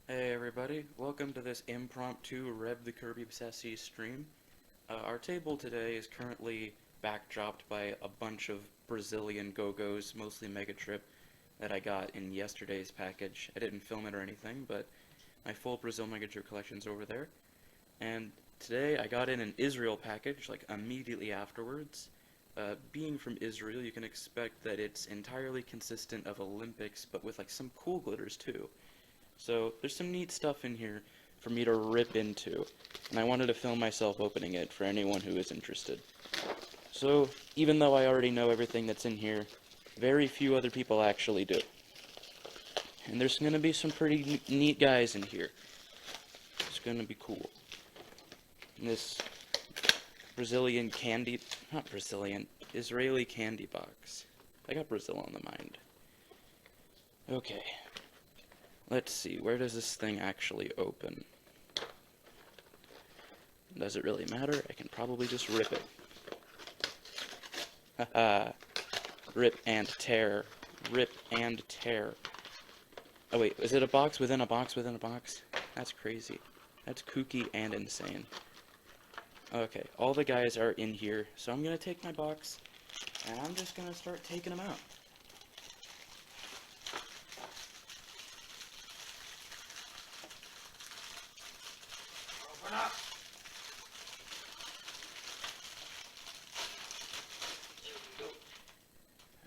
Hey everybody, welcome to this impromptu Rev the Kirby Sassy stream. Our table today is currently backdropped by a bunch of Brazilian Go-Go's, mostly Mega Trip, that I got in yesterday's package. I didn't film it or anything, but my full Brazil Mega Trip collection's over there. And today I got in an Israel package, like immediately afterwards. Being from Israel, you can expect that it's entirely consistent of Olympics, but with like some cool glitters too. So there's some neat stuff in here for me to rip into, and I wanted to film myself opening it for anyone who is interested. So even though I already know everything that's in here, very few other people actually do. And there's going to be some pretty neat guys in here. It's going to be cool. This Israeli candy box. I got Brazil on the mind. Okay. Let's see, where does this thing actually open? Does it really matter? I can probably just rip it. Haha. Rip and tear. Rip and tear. Oh wait, is it a box within a box within a box? That's crazy. That's kooky and insane. Okay, all the guys are in here, so I'm gonna take my box, and I'm just gonna start taking them out. Open up!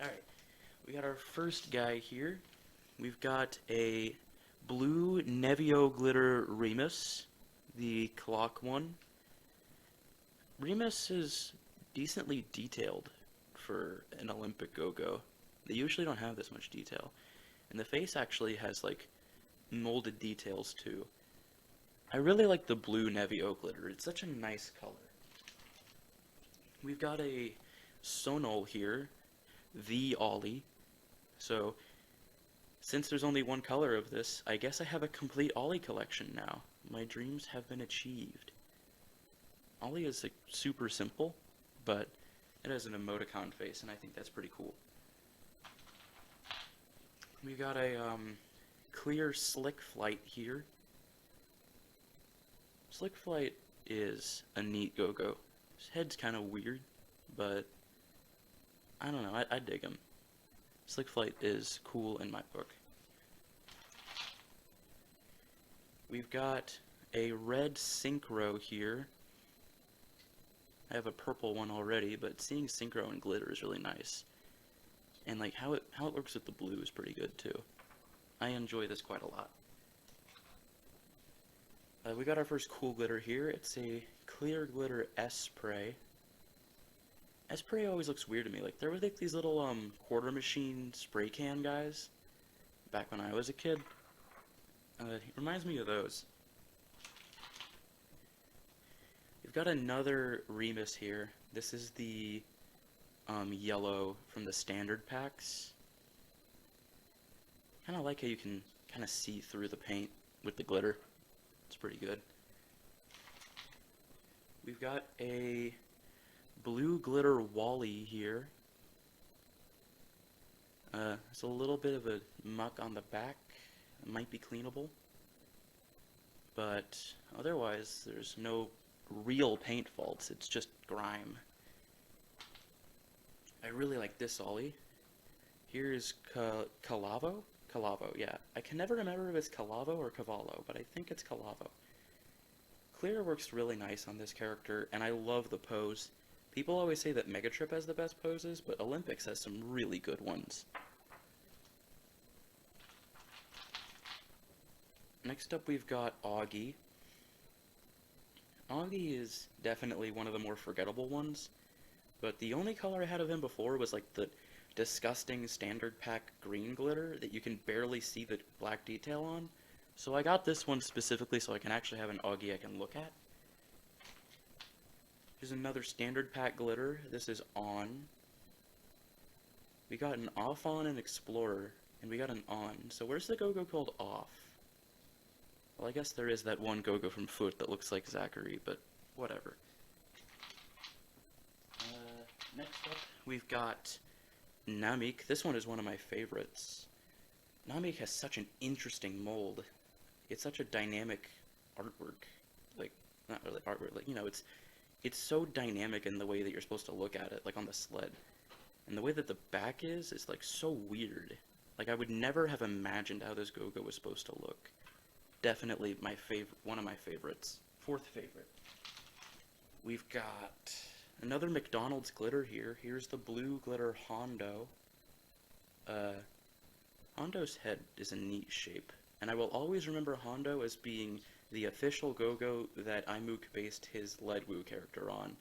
Alright, we got our first guy here. We've got a blue Nevio Glitter Remus, the clock one. Remus is decently detailed for an Olympic Go-Go. They usually don't have this much detail. And the face actually has like molded details too. I really like the blue Nevio glitter. It's such a nice color. We've got a Sonol here, the Ollie. So, since there's only one color of this, I guess I have a complete Ollie collection now. My dreams have been achieved. Ollie is like super simple, but it has an emoticon face, and I think that's pretty cool. We got a clear Slick Flight here. Slick Flight is a neat go-go. His head's kind of weird, but I don't know, I dig him. Slick Flight is cool in my book. We've got a red Synchro here. I have a purple one already, but seeing Synchro and glitter is really nice. And like how it works with the blue is pretty good too. I enjoy this quite a lot. We got our first cool glitter here. It's a clear glitter Espray. Espray always looks weird to me. Like there were like these little quarter machine spray can guys back when I was a kid. It reminds me of those. We've got another Remus here. This is the yellow from the standard packs. Kind of like how you can kind of see through the paint with the glitter. It's pretty good. We've got a blue glitter Wally here. There's a little bit of a muck on the back. It might be cleanable. But otherwise, there's no real paint faults. It's just grime. I really like this Ollie. Here's Calavo? Calavo, yeah. I can never remember if it's Calavo or Cavallo, but I think it's Calavo. Clear works really nice on this character, and I love the pose. People always say that Mega Trip has the best poses, but Olympics has some really good ones. Next up we've got Augie. Augie is definitely one of the more forgettable ones, but the only color I had of him before was like the disgusting standard pack green glitter that you can barely see the black detail on. So I got this one specifically so I can actually have an Augie I can look at. Here's another standard pack glitter. This is On. We got an Off, On, and Explorer, and we got an On. So where's the Go-Go called Off? Well, I guess there is that one Go-Go from Foot that looks like Zachary, but whatever. Next up, we've got Namik. This one is one of my favorites. Namik has such an interesting mold. it's such a dynamic artwork. Like, not really artwork, like, you know, it's so dynamic in the way that you're supposed to look at it, like on the sled. And the way that the back is like so weird. Like I would never have imagined how this Go-Go was supposed to look. Definitely my favorite, one of my favorites. Fourth favorite. We've got another McDonald's glitter here. Here's the blue glitter Hondo. Hondo's head is a neat shape, and I will always remember Hondo as being the official Go-Go that iMook based his Ledwoo character on.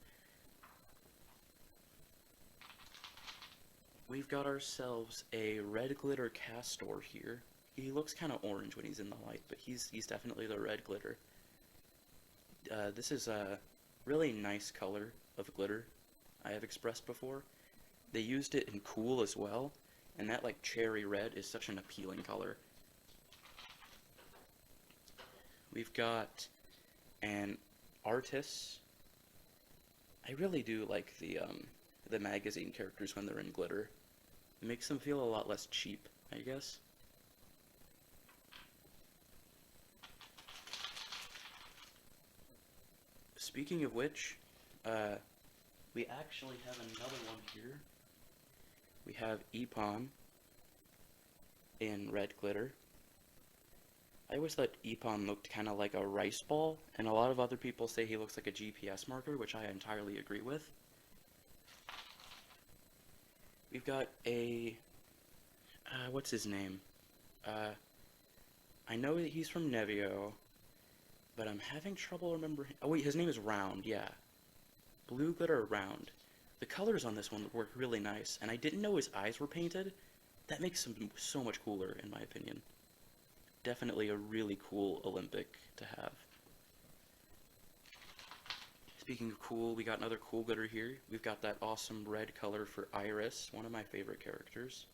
We've got ourselves a red glitter Castor here. He looks kind of orange when he's in the light, but he's definitely the red glitter. This is a really nice color of glitter I have expressed before. They used it in cool as well, and that like cherry red is such an appealing color. We've got an Artis. I really do like the magazine characters when they're in glitter. It makes them feel a lot less cheap, I guess. Speaking of which, we actually have another one here. We have Epon in red glitter. I always thought Epon looked kind of like a rice ball, and a lot of other people say he looks like a GPS marker, which I entirely agree with. We've got a, what's his name? I know that he's from Nevio, but I'm having trouble remembering. Oh wait, his name is Round, yeah. Blue glitter Round. The colors on this one work really nice, and I didn't know his eyes were painted. That makes him so much cooler, in my opinion. Definitely a really cool Olympic to have. Speaking of cool, we got another cool glitter here. We've got that awesome red color for Iris, one of my favorite characters.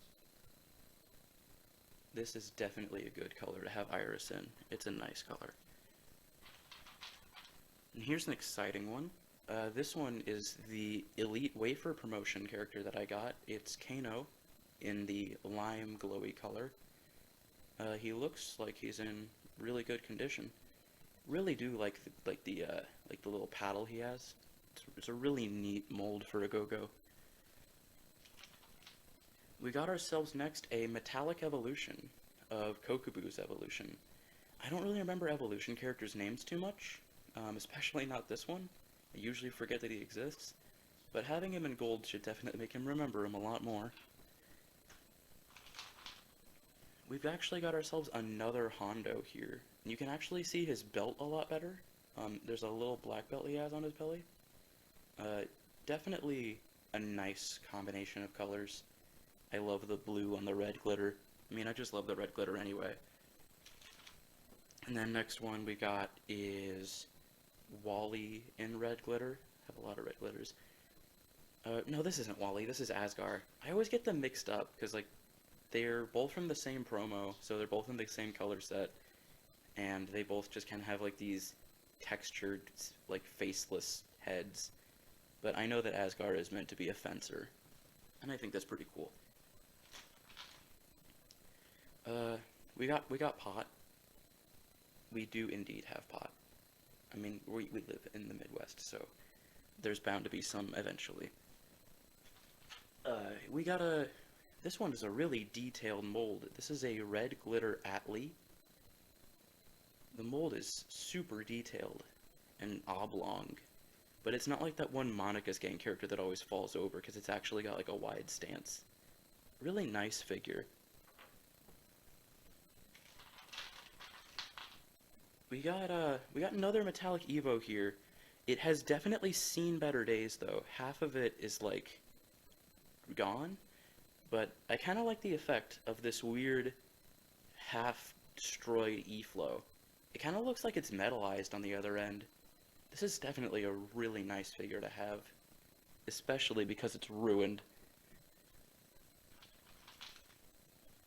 This is definitely a good color to have Iris in. It's a nice color. And here's an exciting one. This one is the Elite Wafer promotion character that I got. It's Kano in the lime glowy color. He looks like he's in really good condition. Really do like the little paddle he has. It's a really neat mold for a Go-Go. We got ourselves next a metallic evolution of Kokubu's evolution. I don't really remember evolution characters' names too much, especially not this one. I usually forget that he exists, but having him in gold should definitely make him remember him a lot more. We've actually got ourselves another Hondo here. And you can actually see his belt a lot better. There's a little black belt he has on his belly. Definitely a nice combination of colors. I love the blue on the red glitter. I mean, I just love the red glitter anyway. And then next one we got is Wally in red glitter. I have a lot of red glitters. No, this isn't Wally. This is Asgar. I always get them mixed up because, like, they're both from the same promo, so they're both in the same color set, and they both just kind of have like these textured, like faceless heads. But I know that Asgar is meant to be a fencer, and I think that's pretty cool. We got Pot. We do indeed have Pot. I mean, we live in the Midwest, so there's bound to be some eventually. We got a. This one is a really detailed mold. This is a red glitter Atlee. The mold is super detailed and oblong, but it's not like that one Monica's Gang character that always falls over because it's actually got like a wide stance. Really nice figure. We got another metallic Evo here. It has definitely seen better days though. Half of it is like gone. But I kind of like the effect of this weird half-destroyed E-flow. It kind of looks like it's metallized on the other end. This is definitely a really nice figure to have, especially because it's ruined.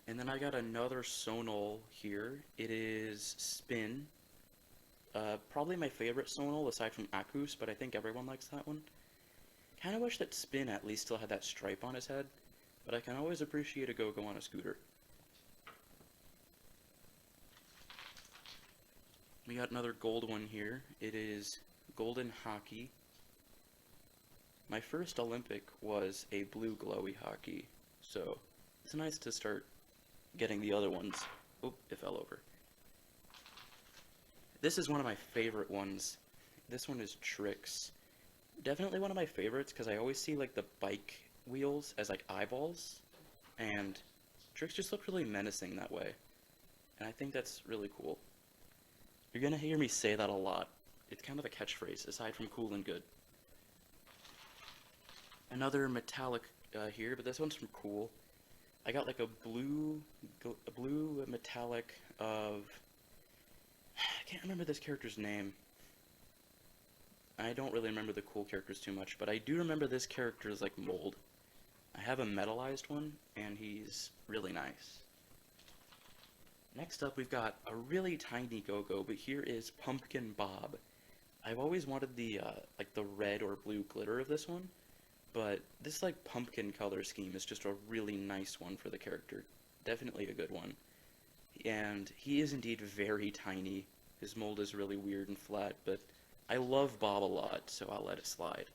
And then I got another Sonal here. It is Spin. Probably my favorite Sonal aside from Akus, but I think everyone likes that one. Kind of wish that Spin at least still had that stripe on his head. But I can always appreciate a Go-Go on a scooter. We got another gold one here. It is golden hockey. My first Olympic was a blue glowy hockey, so it's nice to start getting the other ones. Oop, it fell over. This is one of my favorite ones. This one is Trix. Definitely one of my favorites because I always see like the bike wheels as like eyeballs, and Trix just look really menacing that way. And I think that's really cool. You're gonna hear me say that a lot. It's kind of a catchphrase, aside from cool and good. Another metallic here, but this one's from Cool. I got like a blue metallic of... I can't remember this character's name. I don't really remember the Cool characters too much, but I do remember this character's like mold. I have a metallized one, and he's really nice. Next up, we've got a really tiny Go-Go, but here is Pumpkin Bob. I've always wanted the like the red or blue glitter of this one, but this like pumpkin color scheme is just a really nice one for the character. Definitely a good one. And he is indeed very tiny. His mold is really weird and flat, but I love Bob a lot, so I'll let it slide.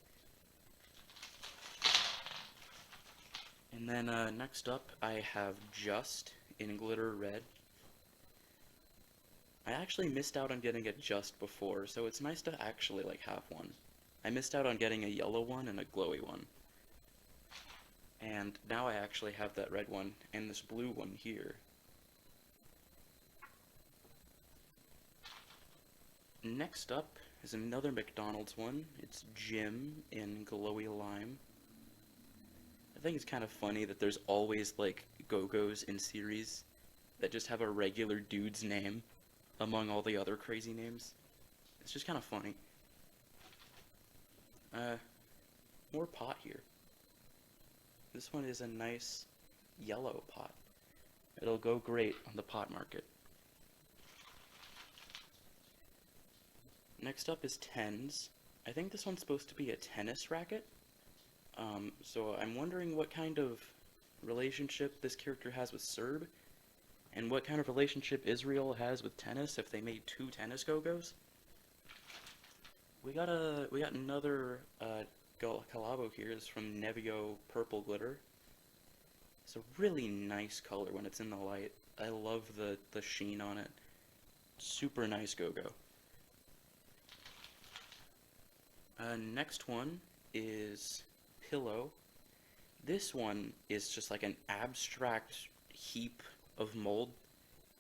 And then next up, I have Just in glitter red. I actually missed out on getting it Just before, so it's nice to actually like have one. I missed out on getting a yellow one and a glowy one. And now I actually have that red one and this blue one here. Next up is another McDonald's one. It's Jim in glowy lime. I think it's kind of funny that there's always like Go-Go's in series that just have a regular dude's name among all the other crazy names. It's just kind of funny. More pot here. This one is a nice yellow pot. It'll go great on the pot market. Next up is Tens. I think this one's supposed to be a tennis racket. So I'm wondering what kind of relationship this character has with Serb, and what kind of relationship Israel has with tennis if they made two tennis Go-Go's. We got another collabo here. It's from Nevio Purple Glitter. It's a really nice color when it's in the light. I love the sheen on it. Super nice Go-Go. Next one is Pillow. This one is just like an abstract heap of mold.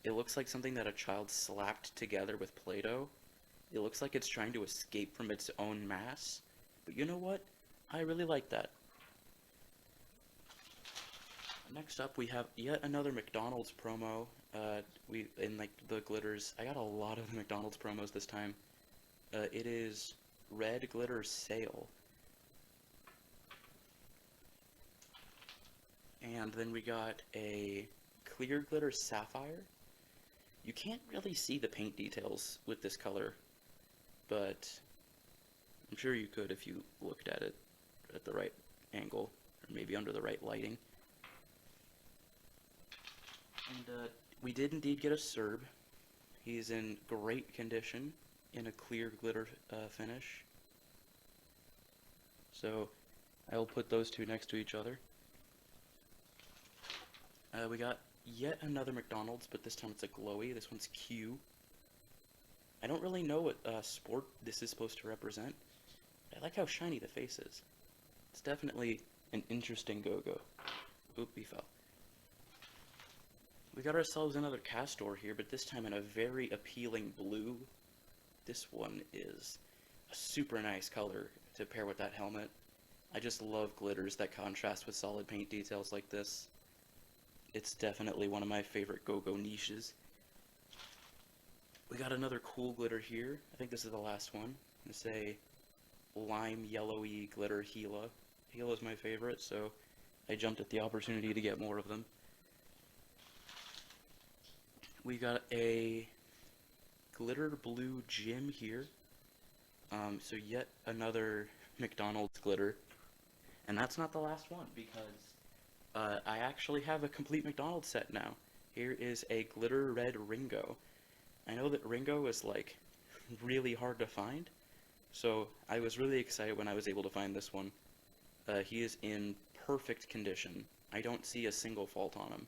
It looks like something that a child slapped together with Play-Doh. It looks like it's trying to escape from its own mass. But you know what? I really like that. Next up, we have yet another McDonald's promo. In like the glitters. I got a lot of the McDonald's promos this time. It is Red Glitter Sale. And then we got a Clear Glitter Sapphire. You can't really see the paint details with this color, but I'm sure you could if you looked at it at the right angle, or maybe under the right lighting. And we did indeed get a Serb. He's in great condition, in a clear glitter finish. So I will put those two next to each other. We got yet another McDonald's, but this time it's a glowy. This one's Q. I don't really know what sport this is supposed to represent. I like how shiny the face is. It's definitely an interesting Go-Go. Oop, he fell. We got ourselves another Castor here, but this time in a very appealing blue. This one is a super nice color to pair with that helmet. I just love glitters that contrast with solid paint details like this. It's definitely one of my favorite Go-Go niches. We got another cool glitter here. I think this is the last one. It's a lime yellowy glitter Gila. Gila's my favorite, so I jumped at the opportunity to get more of them. We got a glitter blue Jim here. So yet another McDonald's glitter. And that's not the last one, because I actually have a complete McDonald's set now. Here is a glitter red Ringo. I know that Ringo is like really hard to find. So I was really excited when I was able to find this one. He is in perfect condition. I don't see a single fault on him.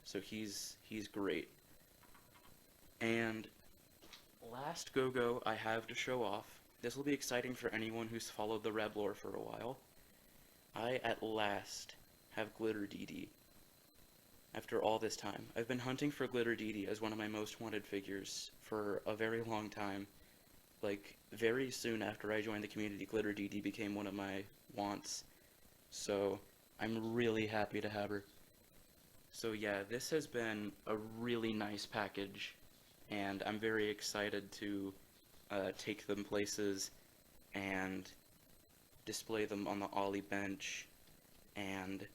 So he's great. And last Go-Go I have to show off. This will be exciting for anyone who's followed the Reb lore for a while. I at last have Glitter DD. After all this time, I've been hunting for Glitter DD as one of my most wanted figures for a very long time. Like, very soon after I joined the community, Glitter DD became one of my wants. So, I'm really happy to have her. So yeah, this has been a really nice package, and I'm very excited to take them places and display them on the ollie bench and